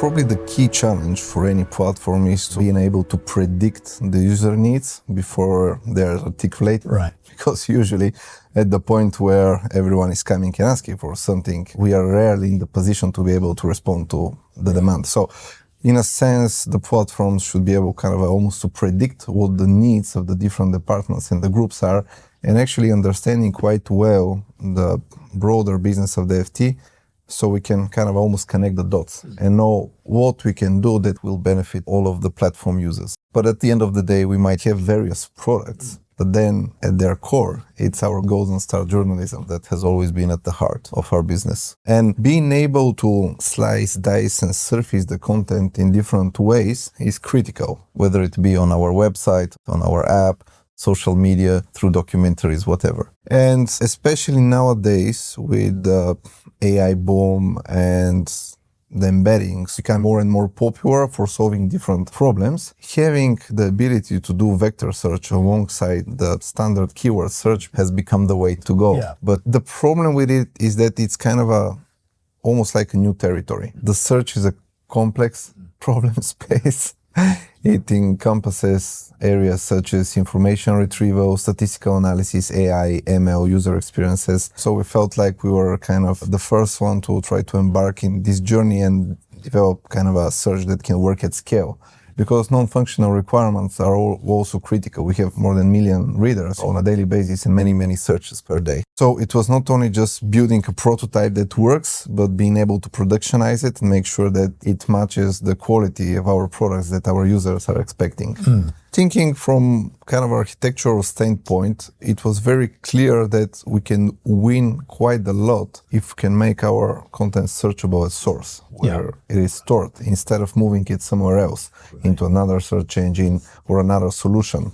Probably the key challenge for any platform is to being able to predict the user needs before they're articulated. Right. Because usually at the point where everyone is coming and asking for something, we are rarely in the position to be able to respond to the demand. So in a sense, the platforms should be able kind of almost to predict what the needs of the different departments and the groups are, and actually understanding quite well the broader business of the FT, so we can kind of almost connect the dots and know what we can do that will benefit all of the platform users. But at the end of the day, we might have various products, but then at their core, it's our golden star journalism that has always been at the heart of our business. And being able to slice, dice, and surface the content in different ways is critical, whether it be on our website, on our app, social media, through documentaries, whatever. And especially nowadays with the AI boom and the embeddings become more and more popular for solving different problems, having the ability to do vector search alongside the standard keyword search has become the way to go. Yeah. But the problem with it is that it's kind of almost like a new territory. The search is a complex problem space. It encompasses areas such as information retrieval, statistical analysis, AI, ML, user experiences. So we felt like we were kind of the first one to try to embark in this journey and develop kind of a search that can work at scale. Because non-functional requirements are also critical. We have more than 1 million readers on a daily basis and many, many searches per day. So it was not only just building a prototype that works, but being able to productionize it and make sure that it matches the quality of our products that our users are expecting. Thinking from kind of architectural standpoint, it was very clear that we can win quite a lot if we can make our content searchable at source, where it is stored, instead of moving it somewhere else into another search engine or another solution.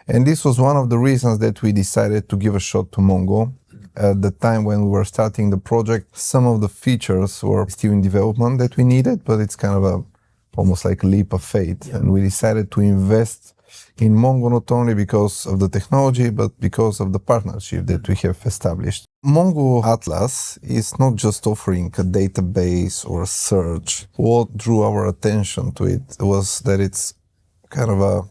And this was one of the reasons that we decided to give a shot to Mongo. At the time when we were starting the project, some of the features were still in development that we needed, but it's kind of almost like a leap of faith. And we decided to invest in Mongo not only because of the technology, but because of the partnership that we have established. MongoDB Atlas is not just offering a database or a search. What drew our attention to it was that it's kind of a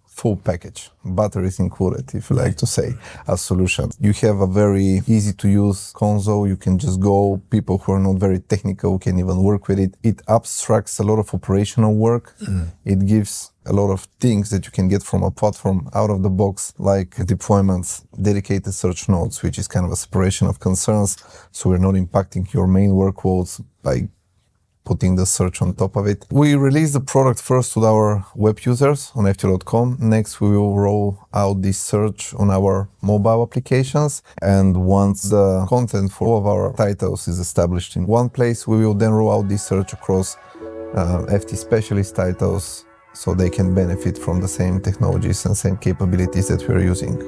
full package, batteries included, if you like to say, a solution. You have a very easy to use console. You can just go, people who are not very technical can even work with it. It abstracts a lot of operational work. It gives a lot of things that you can get from a platform out of the box, like deployments, dedicated search nodes, which is kind of a separation of concerns. So we're not impacting your main workloads by putting the search on top of it. We released the product first to our web users on ft.com. Next, we will roll out this search on our mobile applications. And once the content for all of our titles is established in one place, we will then roll out this search across FT specialist titles so they can benefit from the same technologies and same capabilities that we're using.